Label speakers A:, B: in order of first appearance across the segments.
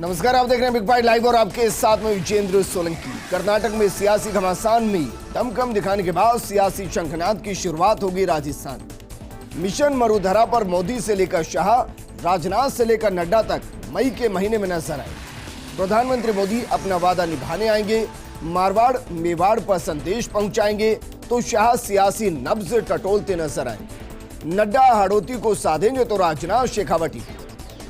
A: नमस्कार, आप देख रहे हैं बिग बाइट लाइव और आपके साथ में विजेंद्र सोलंकी। कर्नाटक में सियासी घमासान में दमखम दिखाने के बाद सियासी शंखनाद की शुरुआत होगी राजस्थान में। मिशन मरुधरा पर मोदी से लेकर शाह, राजनाथ से लेकर नड्डा तक मई के महीने में नजर आए। प्रधानमंत्री मोदी अपना वादा निभाने आएंगे, मारवाड़ मेवाड़ पर संदेश पहुंचाएंगे तो शाह सियासी नब्ज टटोलते नजर आएंगे। नड्डा हाड़ौती को साधेंगे तो राजनाथ शेखावटी।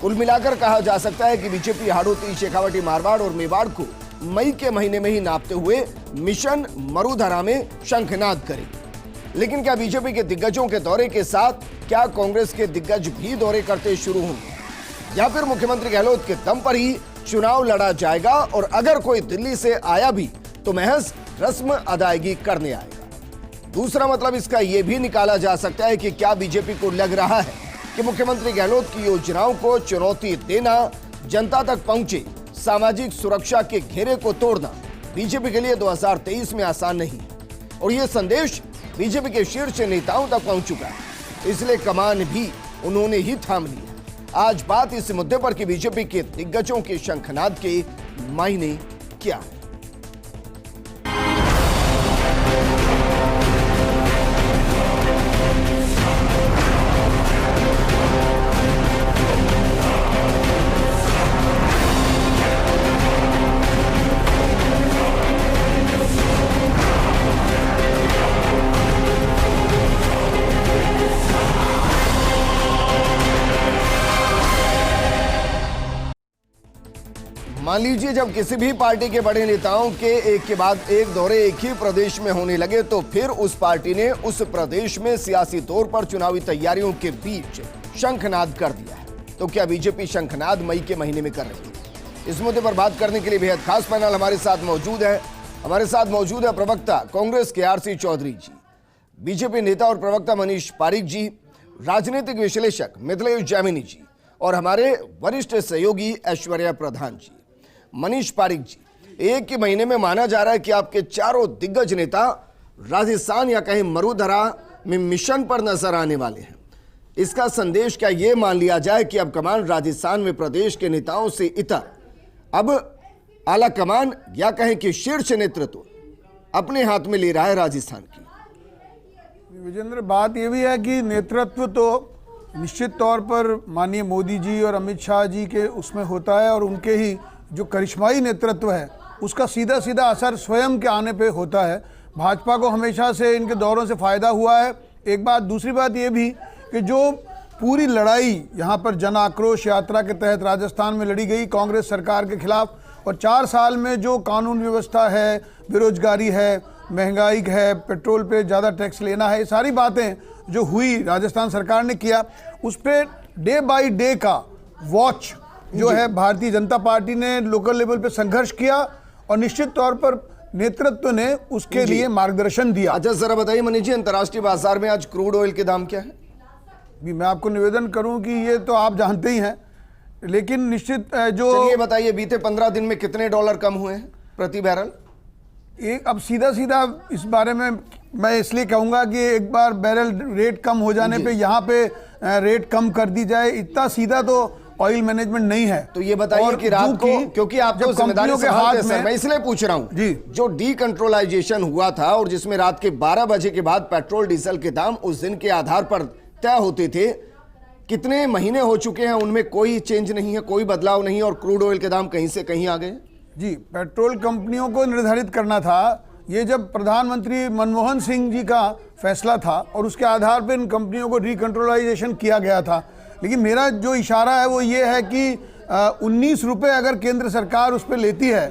A: कुल मिलाकर कहा जा सकता है कि बीजेपी हाड़ौती, शेखावटी, मारवाड़ और मेवाड़ को मई के महीने में ही नापते हुए मिशन मरुधरा में शंखनाद करेगी। लेकिन क्या बीजेपी के दिग्गजों के दौरे के साथ क्या कांग्रेस के दिग्गज भी दौरे करते शुरू होंगे, या फिर मुख्यमंत्री गहलोत के दम पर ही चुनाव लड़ा जाएगा और अगर कोई दिल्ली से आया भी तो महज रस्म अदायगी करने आएगा। दूसरा मतलब इसका यह भी निकाला जा सकता है कि क्या बीजेपी को लग रहा है कि मुख्यमंत्री गहलोत की योजनाओं को चुनौती देना, जनता तक पहुंचे सामाजिक सुरक्षा के घेरे को तोड़ना बीजेपी के लिए 2023 में आसान नहीं है और यह संदेश बीजेपी के शीर्ष नेताओं तक पहुंच चुका है, इसलिए कमान भी उन्होंने ही थाम ली है। आज बात इस मुद्दे पर कि बीजेपी के दिग्गजों के शंखनाद के मायने क्या है। मान लीजिए जब किसी भी पार्टी के बड़े नेताओं के एक के बाद एक दौरे एक ही प्रदेश में होने लगे तो फिर उस पार्टी ने उस प्रदेश में सियासी तौर पर चुनावी तैयारियों के बीच शंखनाद कर दिया है। तो क्या बीजेपी शंखनाद मई के महीने में कर रही है? इस मुद्दे पर बात करने के लिए बेहद खास पैनल हमारे साथ मौजूद है प्रवक्ता कांग्रेस के आरसी चौधरी जी, बीजेपी नेता और प्रवक्ता मनीष पारिक जी, राजनीतिक विश्लेषक मिथिलेश जैमिनी जी और हमारे वरिष्ठ सहयोगी ऐश्वर्या प्रधान जी। मनीष पारिक जी, एक ही महीने में माना जा रहा है कि आपके चारों दिग्गज नेता राजस्थान या कहीं मरुधरा में मिशन पर नजर आने वाले हैं। इसका संदेश क्या ये मान लिया जाए कि अब कमान राजस्थान में प्रदेश के नेताओं से इतर अब आला कमान या कहें कि शीर्ष नेतृत्व अपने हाथ में ले रहा है राजस्थान की?
B: विजेंद्र, बात यह भी है कि नेतृत्व तो निश्चित तौर पर माननीय मोदी जी और अमित शाह जी के उसमें होता है और उनके ही जो करिश्माई नेतृत्व है उसका सीधा सीधा असर स्वयं के आने पे होता है। भाजपा को हमेशा से इनके दौरों से फ़ायदा हुआ है, एक बात। दूसरी बात ये भी कि जो पूरी लड़ाई यहाँ पर जन आक्रोश यात्रा के तहत राजस्थान में लड़ी गई कांग्रेस सरकार के खिलाफ, और 4 साल में जो कानून व्यवस्था है, बेरोजगारी है, महंगाई है, पेट्रोल पे ज़्यादा टैक्स लेना है, ये सारी बातें जो हुई राजस्थान सरकार ने किया, उस पर डे बाई डे का वॉच जो है भारतीय जनता पार्टी ने लोकल लेवल पे संघर्ष किया और निश्चित तौर पर नेतृत्व ने उसके लिए मार्गदर्शन दिया।
A: अच्छा, जरा बताइए मनीष जी, अंतर्राष्ट्रीय बाजार में आज क्रूड ऑयल के दाम क्या है?
B: भी मैं आपको निवेदन करूं कि ये तो आप जानते ही हैं, लेकिन निश्चित जो
A: चलिए बताइए, बीते 15 दिन में कितने डॉलर कम हुए हैं प्रति बैरल?
B: एक अब सीधा सीधा इस बारे में मैं इसलिए कहूंगा कि एक बार बैरल रेट कम हो जाने पे यहाँ पे रेट कम कर दी जाए, इतना सीधा तो ऑयल मैनेजमेंट नहीं है।
A: तो ये बताइए कि रात को, क्योंकि आप जो जिम्मेदारी के हाथ में, मैं इसलिए पूछ रहा हूं
B: जी,
A: जो डीकंट्रोलाइजेशन हुआ था और जिसमें रात के 12 बजे के बाद पेट्रोल डीजल के दाम उस दिन के आधार पर तय होते थे, कितने महीने हो चुके हैं उनमें कोई चेंज नहीं है, कोई बदलाव नहीं, और क्रूड ऑयल के दाम कहीं से कहीं आ गए?
B: जी, पेट्रोल कंपनियों को निर्धारित करना था, ये जब प्रधानमंत्री मनमोहन सिंह जी का फैसला था और उसके आधार पर इन कंपनियों को डीकंट्रोलाइजेशन किया गया था। लेकिन मेरा जो इशारा है वो ये है कि 19 रुपये अगर केंद्र सरकार उस पर लेती है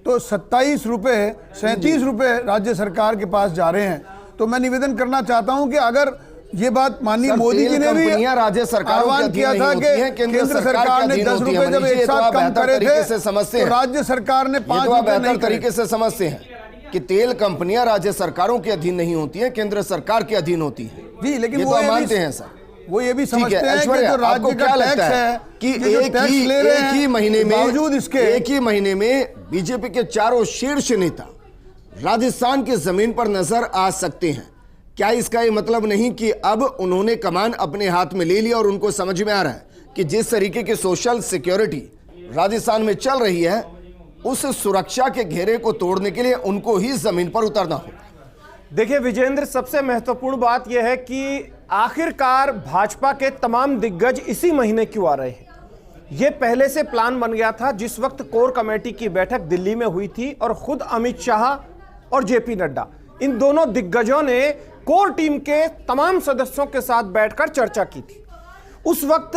B: तो 27 रुपये 37 रुपये राज्य सरकार के पास जा रहे हैं। तो मैं निवेदन करना चाहता हूं कि अगर ये बात माननीय मोदी जी ने भी
A: राज्य सरकार
B: आह्वान किया था कि केंद्र सरकार ने 10 रुपये जब एक साथ कम करे थे तो राज्य सरकार ने 5 रुपये
A: तरीके से समझते हैं कि तेल कंपनियां राज्य सरकारों के अधीन नहीं होती है, केंद्र सरकार के अधीन होती है।
B: जी, लेकिन
A: वो मानते हैं सर,
B: वो ये भी समझते हैं कि जो राज्य का टैक्स है
A: कि एक ही महीने में बीजेपी के चारों शीर्ष नेता राजस्थान की जमीन पर नजर आ सकते हैं। क्या इसका ये मतलब नहीं कि अब उन्होंने कमान अपने हाथ में ले लिया और उनको समझ में आ रहा है कि जिस तरीके की सोशल सिक्योरिटी राजस्थान में चल रही है, उस सुरक्षा के घेरे को तोड़ने के लिए उनको ही जमीन पर उतरना होगा।
C: देखिए विजेंद्र, सबसे महत्वपूर्ण बात यह है कि आखिरकार भाजपा के तमाम दिग्गज इसी महीने क्यों आ रहे हैं। यह पहले से प्लान बन गया था। जिस वक्त कोर कमेटी की बैठक दिल्ली में हुई थी और खुद अमित शाह और जेपी नड्डा, इन दोनों दिग्गजों ने कोर टीम के तमाम सदस्यों के साथ बैठकर चर्चा की थी। उस वक्त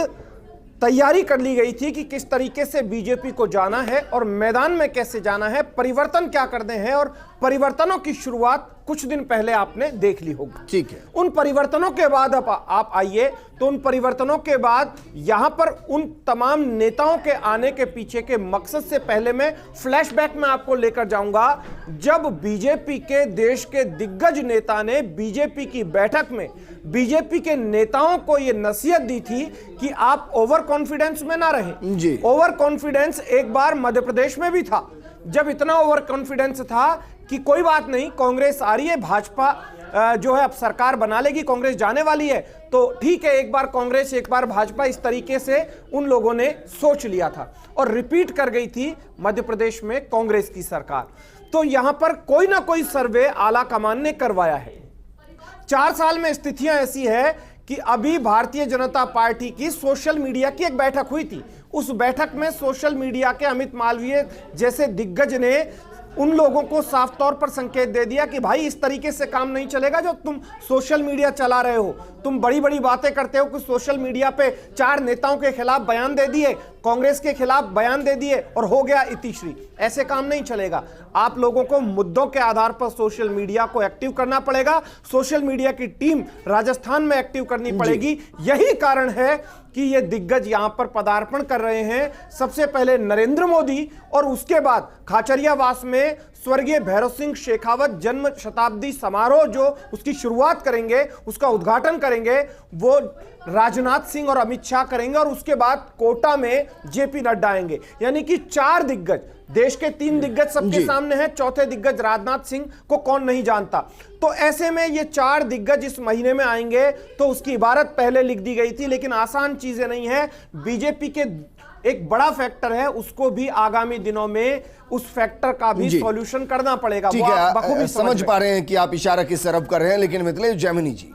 C: तैयारी कर ली गई थी कि किस तरीके से बीजेपी को जाना है और मैदान में कैसे जाना है, परिवर्तन क्या करने हैं, और परिवर्तनों की शुरुआत कुछ दिन पहले आपने देख ली होगी।
A: ठीक है।
C: उन परिवर्तनों के बाद आप आइए तो उन परिवर्तनों के बाद यहां पर उन तमाम नेताओं के आने के पीछे के मकसद से पहले मैं फ्लैशबैक में आपको लेकर जाऊंगा, जब बीजेपी के देश के दिग्गज नेता ने बीजेपी की बैठक में बीजेपी के नेताओं को यह नसीहत दी थी कि आप ओवर कॉन्फिडेंस में ना रहें।
A: जी।
C: ओवर कॉन्फिडेंस एक बार मध्य प्रदेश में भी था, जब इतना ओवर कॉन्फिडेंस था कि कोई बात नहीं, कांग्रेस आ रही है, भाजपा जो है अब सरकार बना लेगी, कांग्रेस जाने वाली है, तो ठीक है, एक बार कांग्रेस एक बार भाजपा, इस तरीके से उन लोगों ने सोच लिया था और रिपीट कर गई थी मध्य प्रदेश में कांग्रेस की सरकार। तो यहां पर कोई ना कोई सर्वे आला कमान ने करवाया है। 4 साल में स्थितियां ऐसी है कि अभी भारतीय जनता पार्टी की सोशल मीडिया की एक बैठक हुई थी। उस बैठक में सोशल मीडिया के अमित मालवीय जैसे दिग्गज ने उन लोगों को साफ तौर पर संकेत दे दिया कि भाई इस तरीके से काम नहीं चलेगा। जो तुम सोशल मीडिया चला रहे हो, तुम बड़ी बड़ी बातें करते हो कि सोशल मीडिया पे 4 नेताओं के खिलाफ बयान दे दिए, कांग्रेस के खिलाफ बयान दे दिए और हो गया इतिश्री, ऐसे काम नहीं चलेगा। आप लोगों को मुद्दों के आधार पर सोशल मीडिया को एक्टिव करना पड़ेगा। सोशल मीडिया की टीम राजस्थान में एक्टिव करनी पड़ेगी। यही कारण है कि ये दिग्गज यहां पर पदार्पण कर रहे हैं। सबसे पहले नरेंद्र मोदी और उसके बाद खाचरियावास में स्वर्गीय भैरव सिंह शेखावत जन्म शताब्दी समारोह जो उसकी शुरुआत करेंगे, उसका उद्घाटन करेंगे, वो राजनाथ सिंह और अमित शाह करेंगे और उसके बाद कोटा में जेपी नड्डा आएंगे। यानी कि 4 दिग्गज, देश के 3 दिग्गज सबके सामने हैं, चौथे दिग्गज राजनाथ सिंह को कौन नहीं जानता। तो ऐसे में ये 4 दिग्गज इस महीने में आएंगे, तो उसकी इबारत पहले लिख दी गई थी, लेकिन आसान चीजें नहीं है। बीजेपी के एक बड़ा फैक्टर है, उसको भी आगामी दिनों में उस फैक्टर का भी सॉल्यूशन करना पड़ेगा।
A: ठीक है, समझ पा रहे हैं कि आप इशारा किस तरफ कर रहे हैं, लेकिन मिथिलेश जैमिनी जी,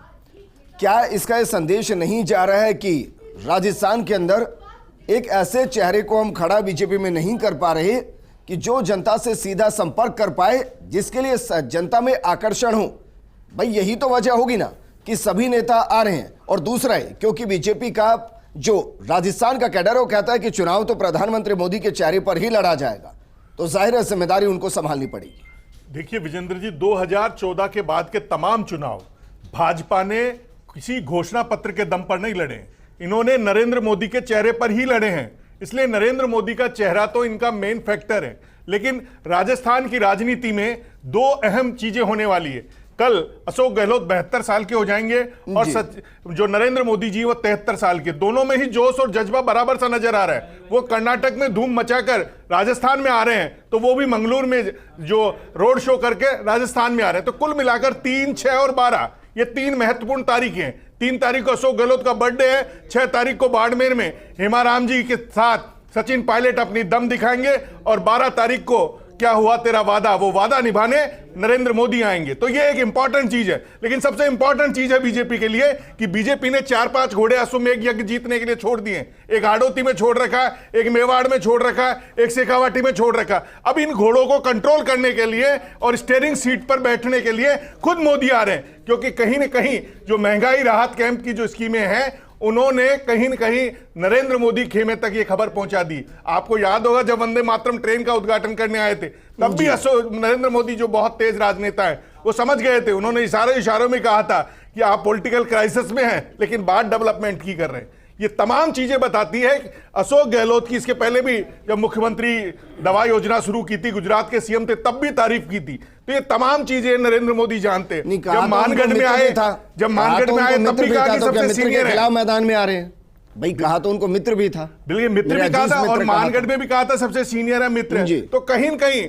A: क्या इसका यह संदेश नहीं जा रहा है कि राजस्थान के अंदर एक ऐसे चेहरे को हम खड़ा बीजेपी में नहीं कर पा रहे कि जो जनता से सीधा संपर्क कर पाए, जिसके लिए जनता में आकर्षण हो? भाई यही तो वजह होगी ना कि सभी नेता आ रहे हैं। और दूसरा है क्योंकि बीजेपी का जो राजस्थान का कैडर, वो कहता है कि चुनाव तो प्रधानमंत्री मोदी के चेहरे पर ही लड़ा जाएगा, तो जाहिर है जिम्मेदारी उनको संभालनी पड़ेगी।
D: देखिए विजेंद्र जी, 2014 के बाद के तमाम चुनाव भाजपा ने किसी घोषणा पत्र के दम पर नहीं लड़े, इन्होंने नरेंद्र मोदी के चेहरे पर ही लड़े हैं। इसलिए नरेंद्र मोदी का चेहरा तो इनका मेन फैक्टर है। लेकिन राजस्थान की राजनीति में 2 अहम चीजें होने वाली है। कल अशोक गहलोत 72 साल के हो जाएंगे और जो नरेंद्र मोदी जी वो 73 साल के। दोनों में ही जोश और जज्बा बराबर सा नजर आ रहा है। वो कर्नाटक में धूम मचाकर राजस्थान में आ रहे हैं, तो वो भी मंगलूर में जो रोड शो करके राजस्थान में आ रहे हैं। तो कुल मिलाकर 3, 6 और 12 ये 3 महत्वपूर्ण तारीखें हैं। 3 तारीख को अशोक गहलोत का बर्थडे है, 6 तारीख को बाड़मेर में हेमाराम जी के साथ सचिन पायलट अपनी दम दिखाएंगे और 12 तारीख को क्या हुआ तेरा वादा, वो वादा निभाने नरेंद्र मोदी आएंगे। तो ये एक इंपॉर्टेंट चीज है। लेकिन सबसे इंपॉर्टेंट चीज है बीजेपी के लिए कि बीजेपी ने 4-5 घोड़े अश्वमेध यज्ञ जीतने के लिए छोड़ दिए। एक हाड़ौती में छोड़ रखा है, एक मेवाड़ में छोड़ रखा है, एक शेखावाटी में छोड़ रखा है। अब इन घोड़ों को कंट्रोल करने के लिए और स्टीयरिंग सीट पर बैठने के लिए खुद मोदी आ रहे हैं, क्योंकि कहीं ना कहीं जो महंगाई राहत कैंप की जो स्कीमें हैं, उन्होंने कहीं न कहीं नरेंद्र मोदी खेमे तक ये खबर पहुंचा दी। आपको याद होगा जब वंदे मातरम ट्रेन का उद्घाटन करने आए थे, तब भी नरेंद्र मोदी जो बहुत तेज राजनेता है वो समझ गए थे। उन्होंने इशारों में कहा था कि आप पॉलिटिकल क्राइसिस में हैं, लेकिन बात डेवलपमेंट की कर रहे हैं। ये तमाम चीजें बताती है अशोक गहलोत की। इसके पहले भी जब मुख्यमंत्री दवा योजना शुरू की थी, गुजरात के सीएम थे, तब भी तारीफ की थी। तो ये तमाम चीजें नरेंद्र मोदी जानते हैं। जब मानगढ़ में आए तब भी कहा कि सबसे सीनियर है,
A: मैदान में आ रहे हैं। भाई कहा तो उनको मित्र भी था,
D: बिल्कुल मित्र भी कहा था, और मानगढ़ में भी कहा था सबसे सीनियर है, मित्र है। तो कहीं न कहीं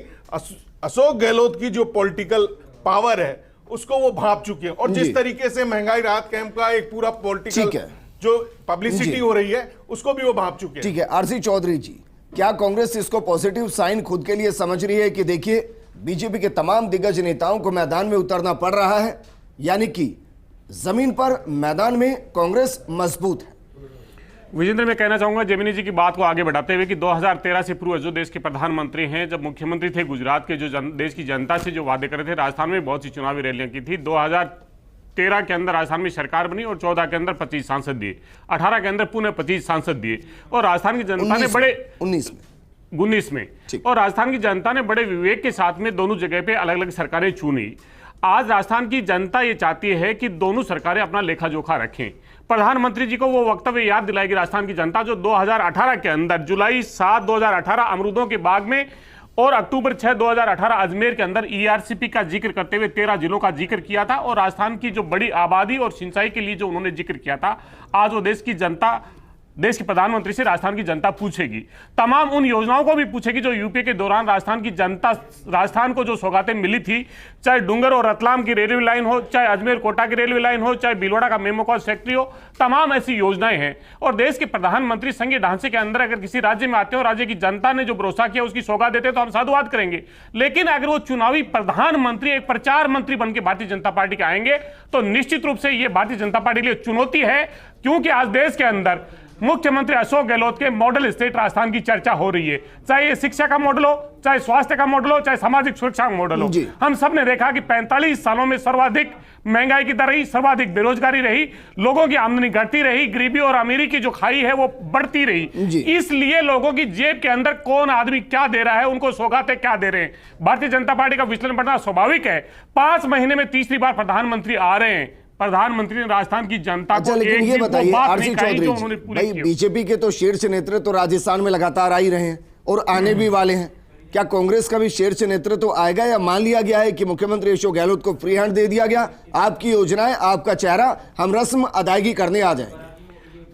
D: अशोक गहलोत की जो पॉलिटिकल पावर है उसको वो भांप चुके हैं। और जिस तरीके से महंगाई राहत कैंप का एक पूरा पॉलिटिकल जो पब्लिसिटी हो रही है उसको भी वो भांप चुके हैं।
A: ठीक है, आरसी चौधरी जी, क्या कांग्रेस इसको पॉजिटिव साइन खुद के लिए समझ रही है कि देखिए बीजेपी के तमाम दिग्गज नेताओं को मैदान में उतरना पड़ रहा है, यानी कि जमीन पर मैदान में कांग्रेस मजबूत है?
E: विजेंद्र, मैं कहना चाहूंगा जेमिनी जी की बात को आगे बढ़ाते हुए कि 2013 से पूर्व जो देश के प्रधानमंत्री हैं, जब मुख्यमंत्री थे गुजरात के, जो देश की जनता से जो वादे करे थे, राजस्थान में बहुत सी चुनावी रैलियां की थी। 2013 के अंदर राजस्थान में सरकार बनी और 14 के अंदर 25 सांसद दिए, 18 के अंदर पुनः 25 सांसद दिए और राजस्थान की जनता ने बड़े 19 में और राजस्थान की जनता ने बड़े विवेक के साथ में दोनों जगह पे अलग अलग सरकारें चुनी। आज राजस्थान की जनता ये चाहती है कि दोनों सरकारें अपना लेखा जोखा रखें। प्रधानमंत्री जी को वो वक्तव्य याद दिलाएगी राजस्थान की जनता जो 2018 के अंदर जुलाई 7, 2018 अमरूदों के बाग में और अक्टूबर 6, 2018 अजमेर के अंदर ईआरसीपी का जिक्र करते हुए 13 जिलों का जिक्र किया था और राजस्थान की जो बड़ी आबादी और सिंचाई के लिए जो उन्होंने जिक्र किया था, आज वो देश के प्रधानमंत्री से राजस्थान की जनता पूछेगी। तमाम उन योजनाओं को भी पूछेगी जो यूपीए के दौरान राजस्थान को जो सौगातें मिली थी, चाहे डूंगर और रतलाम की रेलवे लाइन हो, चाहे अजमेर कोटा की रेलवे लाइन हो, चाहे भीलवाड़ा का मेमोकॉस फैक्ट्री हो, तमाम ऐसी योजनाएं हैं। और देश के प्रधानमंत्री संघीय ढांचे के अंदर अगर किसी राज्य में आते हो, राज्य की जनता ने जो भरोसा किया उसकी सौगात देते तो हम साधुवाद करेंगे। लेकिन अगर वो चुनावी प्रधानमंत्री एक प्रचार मंत्री बनकर भारतीय जनता पार्टी के आएंगे तो निश्चित रूप से ये भारतीय जनता पार्टी के लिए चुनौती है, क्योंकि आज देश के अंदर मुख्यमंत्री अशोक गहलोत के मॉडल स्टेट राजस्थान की चर्चा हो रही है। चाहे ये शिक्षा का मॉडल हो, चाहे स्वास्थ्य का मॉडल हो, चाहे सामाजिक सुरक्षा का मॉडल हो। हम सब ने देखा कि 45 सालों में सर्वाधिक महंगाई की दर रही, सर्वाधिक बेरोजगारी रही, लोगों की आमदनी घटती रही, गरीबी और अमीरी की जो खाई है वो बढ़ती रही। इसलिए लोगों की जेब के अंदर कौन आदमी क्या दे रहा है, उनको सौगातें क्या दे रहे हैं, भारतीय जनता पार्टी का विचलन बढ़ना स्वाभाविक है। 5 महीने में तीसरी बार प्रधानमंत्री आ रहे हैं। प्रधानमंत्री ने राजस्थान की जनता को
A: लेकिन ये बताइए आरसी चौधरी जी, भाई
E: की।
A: बीजेपी के तो शीर्ष नेतृत्व तो राजस्थान में लगातार आ ही रहे हैं और आने भी वाले हैं। क्या कांग्रेस का भी शीर्ष नेतृत्व तो आएगा या मान लिया गया है कि मुख्यमंत्री अशोक गहलोत को फ्री हैंड दे दिया गया, आपकी योजनाएं, आपका चेहरा, हम रस्म अदायगी करने आ जाएंगे?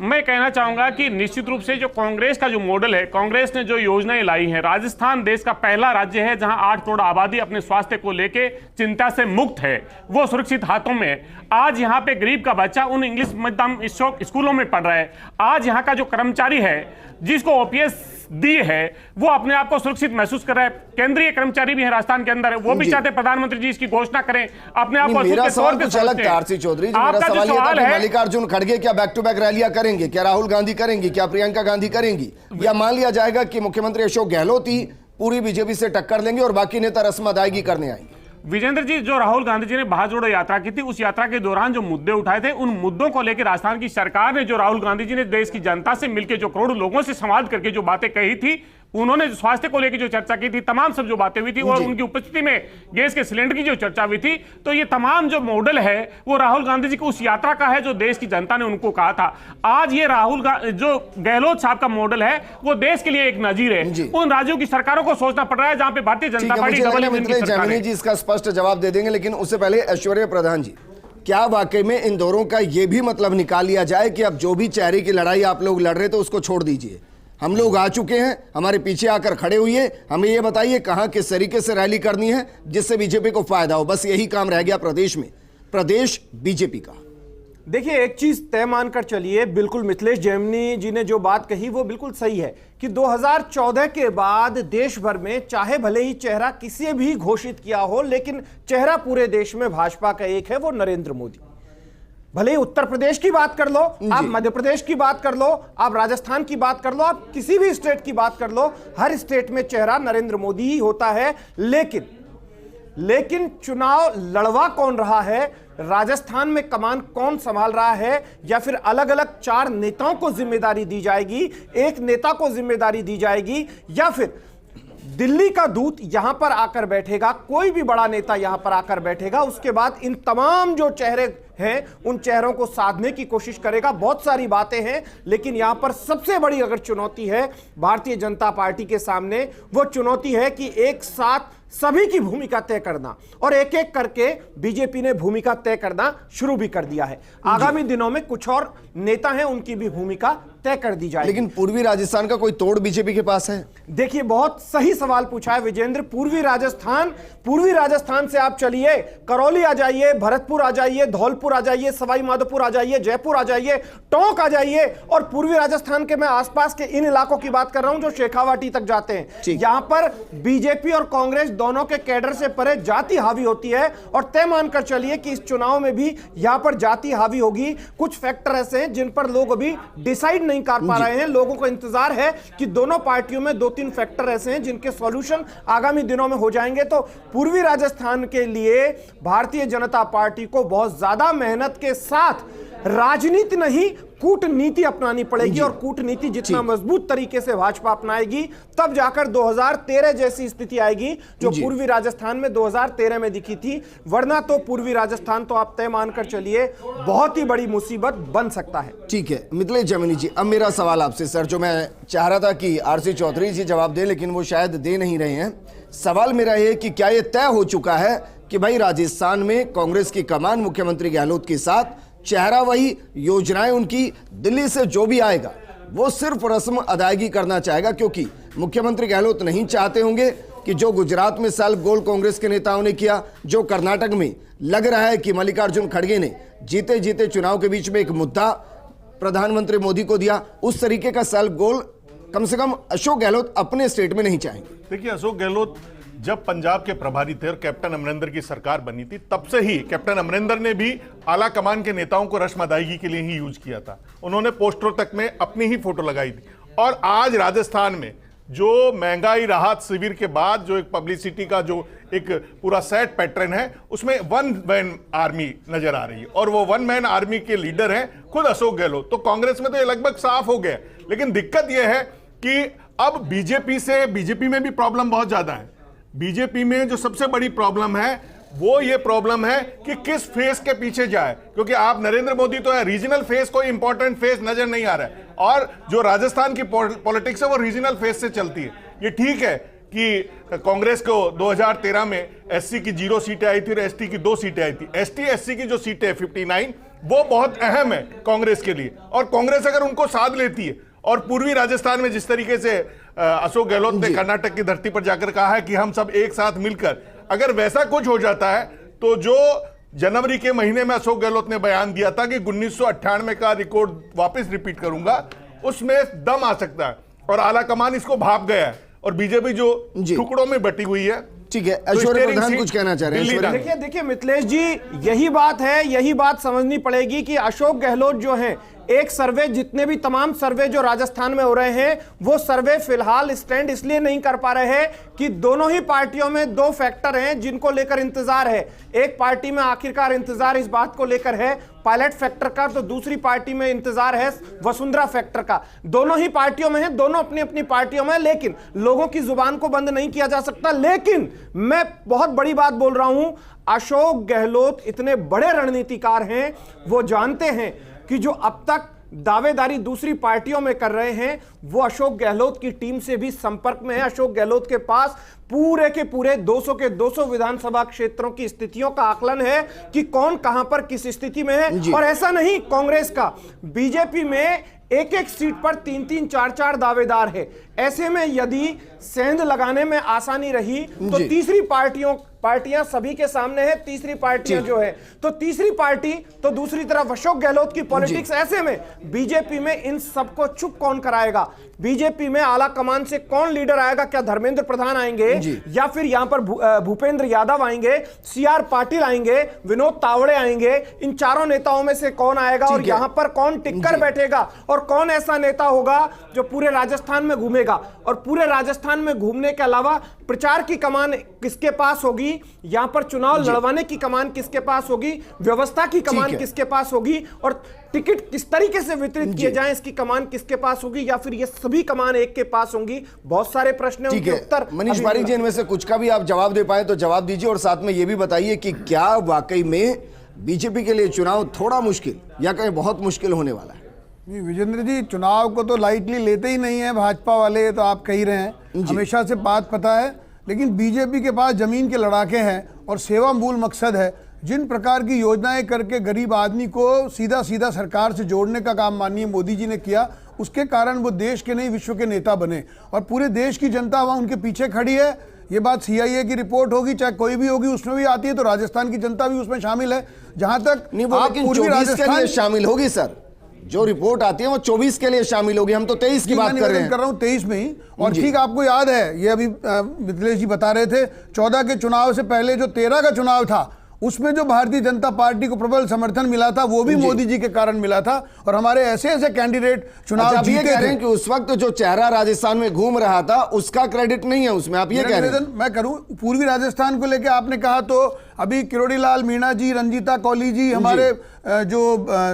E: मैं कहना चाहूंगा कि निश्चित रूप से जो कांग्रेस का जो मॉडल है, कांग्रेस ने जो योजनाएं लाई हैं, राजस्थान देश का पहला राज्य है जहां 8 करोड़ आबादी अपने स्वास्थ्य को लेके चिंता से मुक्त है, वो सुरक्षित हाथों में है। आज यहाँ पे गरीब का बच्चा उन इंग्लिश मीडियम स्कूलों में पढ़ रहा है। आज यहाँ का जो कर्मचारी है जिसको ओपीएस दी है वो अपने आप को सुरक्षित महसूस कर रहा है। केंद्रीय कर्मचारी भी है राजस्थान के अंदर, वो भी चाहते प्रधानमंत्री जी इसकी घोषणा करें, अपने आप को।
A: मेरा सवाल कुछ अलग था आरसी चौधरी जी, मेरा सवाल ये था कि मल्लिकार्जुन खड़गे क्या बैक टू बैक रैलियां करेंगे, क्या राहुल गांधी करेंगी, क्या प्रियंका गांधी करेंगी, या मान लिया जाएगा कि मुख्यमंत्री अशोक गहलोत ही पूरी बीजेपी से टक्कर लेंगे और बाकी नेता रस्म अदायगी करने आएंगे?
E: विजेंद्र जी, जो राहुल गांधी जी ने भारत जोड़ो यात्रा की थी, उस यात्रा के दौरान जो मुद्दे उठाए थे, उन मुद्दों को लेकर राजस्थान की सरकार ने, जो राहुल गांधी जी ने देश की जनता से मिलकर जो करोड़ों लोगों से संवाद करके जो बातें कही थी, उन्होंने स्वास्थ्य को लेकर जो चर्चा की थी, तमाम सब जो बातें हुई थी और उनकी उपस्थिति में गैस के सिलेंडर की जो चर्चा हुई थी, तो ये तमाम जो मॉडल है वो राहुल गांधी जी की उस यात्रा का है जो देश की जनता ने उनको कहा था। आज ये जो गहलोत साहब का मॉडल है वो देश के लिए एक नजीर है। उन राज्यों की सरकारों को सोचना पड़ रहा है जहां पे भारतीय जनता पार्टी
A: जैमिनी जी इसका स्पष्ट जवाब दे देंगे, लेकिन उससे पहले ऐश्वर्या प्रधान जी, क्या वाकई में इन दौरों का यह भी मतलब निकाल लिया जाए कि अब जो भी चेहरे की लड़ाई आप लोग लड़ रहे थे उसको छोड़ दीजिए, हम लोग आ चुके हैं, हमारे पीछे आकर खड़े हुए, हमें ये बताइए कहां किस तरीके से रैली करनी है जिससे बीजेपी को फायदा हो, बस यही काम रह गया प्रदेश में, प्रदेश बीजेपी का?
C: देखिए, एक चीज तय मानकर चलिए, बिल्कुल मिथिलेश जैमिनी जी ने जो बात कही वो बिल्कुल सही है कि 2014 के बाद देश भर में चाहे भले ही चेहरा किसी भी घोषित किया हो, लेकिन चेहरा पूरे देश में भाजपा का एक है, वो नरेंद्र मोदी। भले ही उत्तर प्रदेश की बात कर लो, आप मध्य प्रदेश की बात कर लो, आप राजस्थान की बात कर लो, आप किसी भी स्टेट की बात कर लो, हर स्टेट में चेहरा नरेंद्र मोदी ही होता है। लेकिन चुनाव लड़वा कौन रहा है, राजस्थान में कमान कौन संभाल रहा है, या फिर अलग अलग 4 नेताओं को जिम्मेदारी दी जाएगी, एक नेता को जिम्मेदारी दी जाएगी, या फिर दिल्ली का दूत यहां पर आकर बैठेगा, कोई भी बड़ा नेता यहां पर आकर बैठेगा, उसके बाद इन तमाम जो चेहरे हैं उन चेहरों को साधने की कोशिश करेगा। बहुत सारी बातें हैं, लेकिन यहां पर सबसे बड़ी अगर चुनौती है भारतीय जनता पार्टी के सामने, वो चुनौती है कि एक साथ सभी की भूमिका तय करना, और एक एक करके बीजेपी ने भूमिका तय करना शुरू भी कर दिया है। आगामी दिनों में कुछ और नेता हैं, उनकी भी भूमिका तय कर दी जाएगी।
A: लेकिन पूर्वी राजस्थान का कोई तोड़ बीजेपी के पास है?
C: देखिए, बहुत सही सवाल पूछा है विजेंद्र। पूर्वी राजस्थान से आप चलिए, करौली आ जाइए, भरतपुर आ जाइए, धौलपुर आ जाइए, सवाई माधोपुर आ जाइए, जयपुर आ जाइए, टोंक आ जाइए, और पूर्वी राजस्थान के मैं आसपास के इन इलाकों की बात कर रहा हूं जो शेखावाटी तक जाते हैं। यहां पर बीजेपी और कांग्रेस दोनों के कैडर से परे जाति हावी होती है, और तय मानकर चलिए कि इस चुनाव में भी यहां पर जाति हावी होगी। कुछ फैक्टर ऐसे हैं जिन पर लोग अभी डिसाइड नहीं कर पा रहे हैं। लोगों को इंतजार है कि दोनों पार्टियों में 2-3 फैक्टर ऐसे हैं जिनके सॉल्यूशन आगामी दिनों में हो जाएंगे। तो पूर्वी राजस्थान के लिए भारतीय जनता पार्टी को बहुत ज्यादा मेहनत के साथ राजनीति नहीं, कूटनीति अपनानी पड़ेगी, और कूटनीति जितना मजबूत तरीके से भाजपा अपनाएगी, तब जाकर 2013 जैसी स्थिति आएगी जो पूर्वी राजस्थान में 2013 में दिखी थी। वरना तो पूर्वी राजस्थान तो आप तय मानकर चलिए बहुत ही बड़ी मुसीबत बन सकता है।
A: ठीक है मिथिलेश जैमिनी जी, अब मेरा सवाल आपसे सर, जो मैं चाह रहा था कि आरसी चौधरी जी जवाब दें, लेकिन वो शायद दे नहीं रहे हैं। सवाल मेरा है कि क्या यह तय हो चुका है कि भाई राजस्थान में कांग्रेस की कमान मुख्यमंत्री गहलोत के साथ, चेहरा वही, योजनाएं उनकी, दिल्ली से जो भी आएगा वो सिर्फ रस्म अदायगी करना चाहेगा, क्योंकि मुख्यमंत्री गहलोत नहीं चाहते होंगे कि जो गुजरात में सेल्फ गोल कांग्रेस के नेताओं ने किया, जो कर्नाटक में लग रहा है कि मल्लिकार्जुन खड़गे ने जीते जीते चुनाव के बीच में एक मुद्दा प्रधानमंत्री मोदी को दिया, उस तरीके का सेल्फ गोल कम से कम अशोक गहलोत अपने स्टेट में नहीं चाहेंगे।
D: देखिए, अशोक गहलोत जब पंजाब के प्रभारी थे और कैप्टन अमरिंदर की सरकार बनी थी, तब से ही कैप्टन अमरिंदर ने भी आला कमान के नेताओं को रस्म अदायगी के लिए ही यूज किया था। उन्होंने पोस्टरों तक में अपनी ही फोटो लगाई थी। और आज राजस्थान में जो महंगाई राहत शिविर के बाद जो एक पब्लिसिटी का जो एक पूरा सेट पैटर्न है, उसमें वन मैन आर्मी नजर आ रही है, और वो वन मैन आर्मी के लीडर हैं खुद अशोक गहलोत। तो कांग्रेस में तो ये लगभग साफ हो गया। लेकिन दिक्कत यह है कि अब बीजेपी में भी प्रॉब्लम बहुत ज्यादा है। बीजेपी में जो सबसे बड़ी प्रॉब्लम है वो ये प्रॉब्लम है कि किस फेस के पीछे जाए, क्योंकि आप नरेंद्र मोदी तो है, रीजनल फेस कोई इंपॉर्टेंट फेस नजर नहीं आ रहा है, और जो राजस्थान की पॉलिटिक्स है वो रीजनल फेस से चलती है। ये ठीक है कि कांग्रेस को 2013 में एससी की 0 सीटें आई थी और एसटी की 2 सीटें आई थी। एसटी एससी की जो सीटें 59 वो बहुत अहम है कांग्रेस के लिए, और कांग्रेस अगर उनको साध लेती है, और पूर्वी राजस्थान में जिस तरीके से अशोक गहलोत ने कर्नाटक की धरती पर जाकर कहा है कि हम सब एक साथ मिलकर, अगर वैसा कुछ हो जाता है तो जो जनवरी के महीने में अशोक गहलोत ने बयान दिया था कि 1998 का रिकॉर्ड वापस रिपीट करूंगा, उसमें दम आ सकता है। और आला कमान इसको भाप गया है, और बीजेपी जो टुकड़ों में बटी हुई है।
A: ठीक है, ऐश्वर्य प्रधान कुछ कहना चाह रहे हैं।
C: देखिए मिथिलेश जी, यही बात है, यही बात समझनी पड़ेगी कि अशोक गहलोत जो हैं, एक सर्वे, जितने भी तमाम सर्वे जो राजस्थान में हो रहे हैं, वो सर्वे फिलहाल स्टैंड इसलिए नहीं कर पा रहे हैं कि दोनों ही पार्टियों में 2 फैक्टर हैं जिनको लेकर इंतजार है। एक पार्टी में आखिरकार इंतजार इस बात को लेकर है पायलट फैक्टर का, तो दूसरी पार्टी में इंतजार है वसुंधरा फैक्टर का। दोनों ही पार्टियों में है, दोनों अपनी अपनी पार्टियों में, लेकिन लोगों की जुबान को बंद नहीं किया जा सकता। लेकिन मैं बहुत बड़ी बात बोल रहा हूं, अशोक गहलोत इतने बड़े रणनीतिकार हैं, वो जानते हैं कि जो अब तक दावेदारी दूसरी पार्टियों में कर रहे हैं, वो अशोक गहलोत की टीम से भी संपर्क में है। अशोक गहलोत के पास पूरे के पूरे 200 के 200 विधानसभा क्षेत्रों की स्थितियों का आकलन है कि कौन कहां पर किस स्थिति में है। और ऐसा नहीं कांग्रेस का, बीजेपी में एक एक सीट पर 3-3, 4-4 दावेदार है। ऐसे में यदि सेंध लगाने में आसानी रही तो तीसरी पार्टियां सभी के सामने है। तीसरी पार्टियां जो है, तो तीसरी पार्टी, तो दूसरी तरफ अशोक गहलोत की पॉलिटिक्स। ऐसे में बीजेपी में इन सबको चुप कौन कराएगा? बीजेपी में आला कमान से कौन लीडर आएगा? क्या धर्मेंद्र प्रधान आएंगे, या फिर यहां पर भूपेंद्र यादव आएंगे, सीआर पाटिल आएंगे, विनोद तावड़े आएंगे? इन चारों नेताओं में से कौन आएगा, और यहां पर कौन टिककर बैठेगा, और कौन ऐसा नेता होगा जो पूरे राजस्थान में घूमेगा? और पूरे राजस्थान में घूमने के अलावा प्रचार की कमान किसके पास होगी, यहां पर चुनाव लड़वाने की कमान किसके पास होगी, व्यवस्था की कमान किसके पास होगी, और टिकट किस तरीके से वितरित किए जाएं इसकी कमान किसके पास होगी, या फिर ये सभी कमान एक के पास होंगी? बहुत सारे प्रश्न हैं, उनके उत्तर
A: मनीष पारीक जी, इनमें से कुछ का भी आप जवाब दे पाए तो जवाब दीजिए, और साथ में ये भी बताइए कि क्या वाकई में बीजेपी के लिए चुनाव थोड़ा मुश्किल या कहीं बहुत मुश्किल होने वाला है?
B: नहीं विजेंद्र जी, चुनाव को तो लाइटली लेते ही नहीं है भाजपा वाले, तो आप कह ही रहे हैं। हमेशा से बात पता है, लेकिन बीजेपी के पास जमीन के लड़ाके हैं और सेवा मूल मकसद है। जिन प्रकार की योजनाएं करके गरीब आदमी को सीधा सीधा सरकार से जोड़ने का काम माननीय मोदी जी ने किया, उसके कारण वो देश के नहीं विश्व के नेता बने और पूरे देश की जनता वहाँ उनके पीछे खड़ी है। ये बात CIA की रिपोर्ट होगी, चाहे कोई भी होगी, उसमें भी आती है, तो राजस्थान की जनता भी उसमें शामिल है। जहां तक
A: नहीं, वो लेकिन 24 के लिए शामिल होगी सर, जो रिपोर्ट आती है वो 24 के लिए शामिल होगी, हम तो 23 की बात कर रहा हूँ
B: 23 में ही। और ठीक आपको याद है, ये अभी मिथिलेश जी बता रहे थे, 14 के चुनाव से पहले जो 13 का चुनाव था उसमें जो भारतीय जनता पार्टी को प्रबल समर्थन मिला था वो भी मोदी जी के कारण मिला था और हमारे ऐसे ऐसे कैंडिडेट चुनाव जीते
A: कह रहे हैं कि उस वक्त जो चेहरा राजस्थान में घूम रहा था उसका क्रेडिट नहीं है उसमें, आप ये कह रहे हैं?
B: मैं करूं पूर्वी राजस्थान को लेकर आपने कहा तो अभी किरोड़ी लाल मीणा जी, रंजीता कौली जी, हमारे जो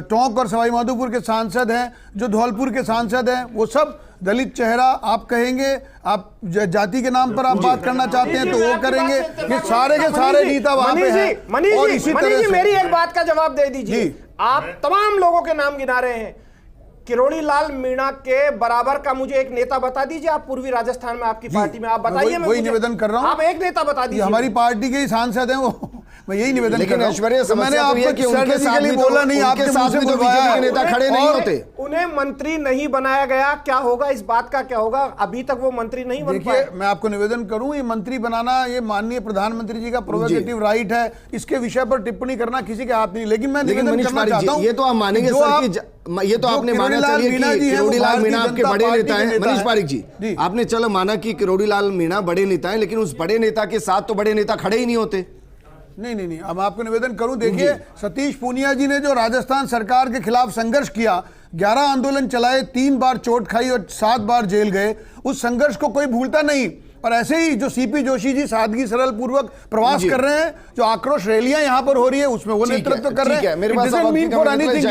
B: टोंक और सवाई माधोपुर के सांसद हैं, जो धौलपुर के सांसद हैं, वो सब दलित चेहरा आप कहेंगे, आप जाति के नाम पर आप बात करना चाहते हैं तो वो करेंगे। ये सारे के सारे नेता वहां पे हैं। और इसी तरह से
C: मेरी एक बात का जवाब दे दीजिए। आप तमाम लोगों के नाम गिना रहे हैं, किरोड़ी लाल मीणा के बराबर का मुझे एक नेता बता दीजिए आप पूर्वी राजस्थान में आपकी पार्टी में, आप बताइए। मैं
B: वही निवेदन कर रहा हूं,
C: आप एक नेता बता दीजिए।
B: हमारी पार्टी के ही सांसद हैं वो, मैं यही निवेदन कर रहा हूं।
A: ऐश्वर्या
B: तो मैंने
A: समस्या तो ये कि उनके साथ भी
B: बोला नहीं, आपके
A: साथ भी तो बीजेपी के नेता खड़े नहीं होते।
C: उन्हें मंत्री नहीं बनाया गया, क्या होगा इस बात का, क्या होगा? अभी तक वो मंत्री नहीं बन पाए।
B: देखिए मैं आपको निवेदन करूं, ये मंत्री बनाना ये माननीय प्रधानमंत्री जी का प्रोरोगेटिव राइट है, इसके विषय पर टिप्पणी करना किसी के हाथ नहीं। लेकिन मैं निवेदन करना चाहता हूं,
A: ये तो आप मानेंगे सर कि ये तो आपने माना, चलिए कि किरोड़ी लाल मीणा आपके बड़े नेता हैं। मनीष पारिक जी, आपने चलो माना कि किरोड़ी लाल मीणा बड़े नेता हैं, लेकिन उस बड़े नेता के साथ तो बड़े नेता खड़े ही नहीं होते।
B: नहीं, अब आपको निवेदन करूं, देखिए सतीश पूनिया जी ने जो राजस्थान सरकार के खिलाफ संघर्ष किया, 11 आंदोलन चलाए, 3 बार चोट खाई और 7 बार जेल गए, उस संघर्ष को कोई भूलता नहीं। और ऐसे ही जो CP जोशी जी सादगी सरल पूर्वक प्रवास कर रहे हैं, जो आक्रोश रैलियां यहां पर हो रही है उसमें वो नेतृत्व कर रहे हैं।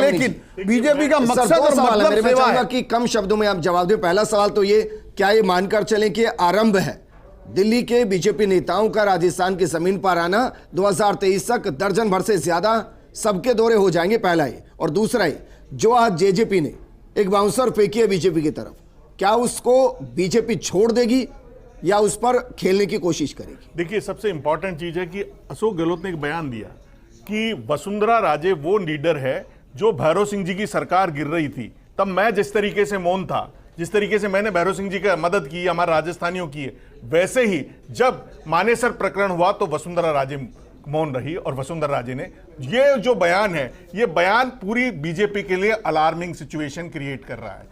B: लेकिन बीजेपी का मकसद और मतलब सेवा है।
A: कि कम शब्दों में आप जवाब दें। पहला सवाल तो ये, क्या ये मानकर चलें कि आरंभ है दिल्ली के बीजेपी नेताओं का राजस्थान की जमीन पर आना? 2023 तक दर्जन भर से ज्यादा सबके दौरे हो जाएंगे, पहला ये। और दूसरा ये, जो आज JJP ने एक बाउंसर फेंकी है बीजेपी की तरफ, क्या उसको बीजेपी छोड़ देगी या उस पर खेलने की कोशिश करेगी?
D: देखिए, सबसे इंपॉर्टेंट चीज है कि अशोक गहलोत ने एक बयान दिया कि वसुंधरा राजे वो लीडर है जो भैरव सिंह जी की सरकार गिर रही थी तब मैं जिस तरीके से मौन था, जिस तरीके से मैंने भैरव सिंह जी की मदद की, हमारे राजस्थानियों की है, वैसे ही जब मानेसर प्रकरण हुआ तो वसुंधरा राजे मौन रही। और वसुंधरा राजे ने ये जो बयान है, ये बयान पूरी बीजेपी के लिए अलार्मिंग सिचुएशन क्रिएट कर रहा है।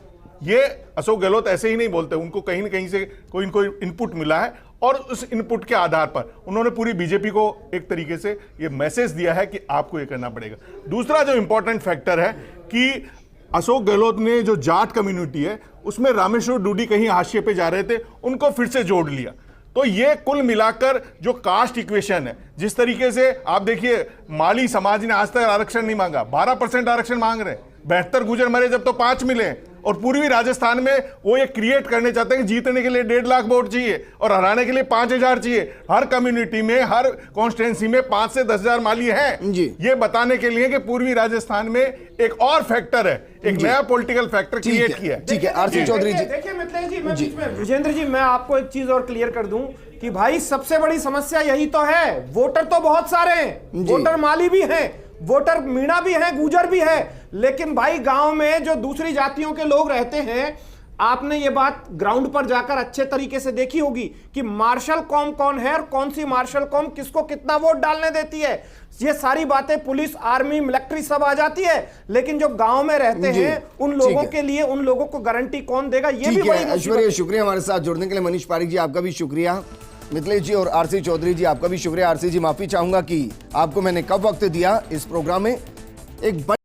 D: ये अशोक गहलोत ऐसे ही नहीं बोलते, उनको कहीं न कहीं से कोई इनको इनपुट मिला है और उस इनपुट के आधार पर उन्होंने पूरी बीजेपी को एक तरीके से ये मैसेज दिया है कि आपको ये करना पड़ेगा। दूसरा जो इंपॉर्टेंट फैक्टर है कि अशोक गहलोत ने जो जाट कम्युनिटी है उसमें रामेश्वर डूडी कहीं हाशिए पे जा रहे थे, उनको फिर से जोड़ लिया। तो ये कुल मिलाकर जो कास्ट इक्वेशन है, जिस तरीके से आप देखिए, माली समाज ने आज तक आरक्षण नहीं मांगा, 12% आरक्षण मांग रहे हैं। 72 गुजर मरे जब तो 5 मिले। और पूर्वी राजस्थान में वो ये क्रिएट करने चाहते हैं कि जीतने के लिए 1.5 लाख वोट चाहिए और हराने के लिए 5000 चाहिए। हर कम्युनिटी में, हर कॉन्स्टिट्यूंसी में 5 से 10,000 माली हैं। ये बताने के लिए कि पूर्वी राजस्थान में एक और फैक्टर है, एक नया पॉलिटिकल फैक्टर क्रिएट किया है।
A: ठीक है, आरसी चौधरी जी।
C: देखिए मिथिलेश जी, मैं बीच में, विजेंद्र जी, मैं आपको एक चीज और क्लियर कर दूं कि भाई सबसे बड़ी समस्या यही तो है, वोटर तो बहुत सारे हैं, वोटर माली भी हैं, वोटर मीणा भी है, गुजर भी है, लेकिन भाई गांव में जो दूसरी जातियों के लोग रहते हैं, आपने ये बात ग्राउंड पर जाकर अच्छे तरीके से देखी होगी कि मार्शल कौम कौन है और कौन सी मार्शल कौम किसको कितना वोट डालने देती है। ये सारी बातें पुलिस, आर्मी, मिलिट्री सब आ जाती है, लेकिन जो गांव में रहते हैं उन लोगों के लिए, उन लोगों को गारंटी कौन देगा? ये भी बड़ी
A: ऐश्वर्या, शुक्रिया हमारे साथ जुड़ने के लिए। मनीष पारिक जी, आपका भी शुक्रिया। मिथिलेश जी और आरसी चौधरी जी, आपका भी शुक्रिया। आरसी जी, माफी चाहूंगा कि आपको मैंने कब वक्त दिया इस प्रोग्राम में। एक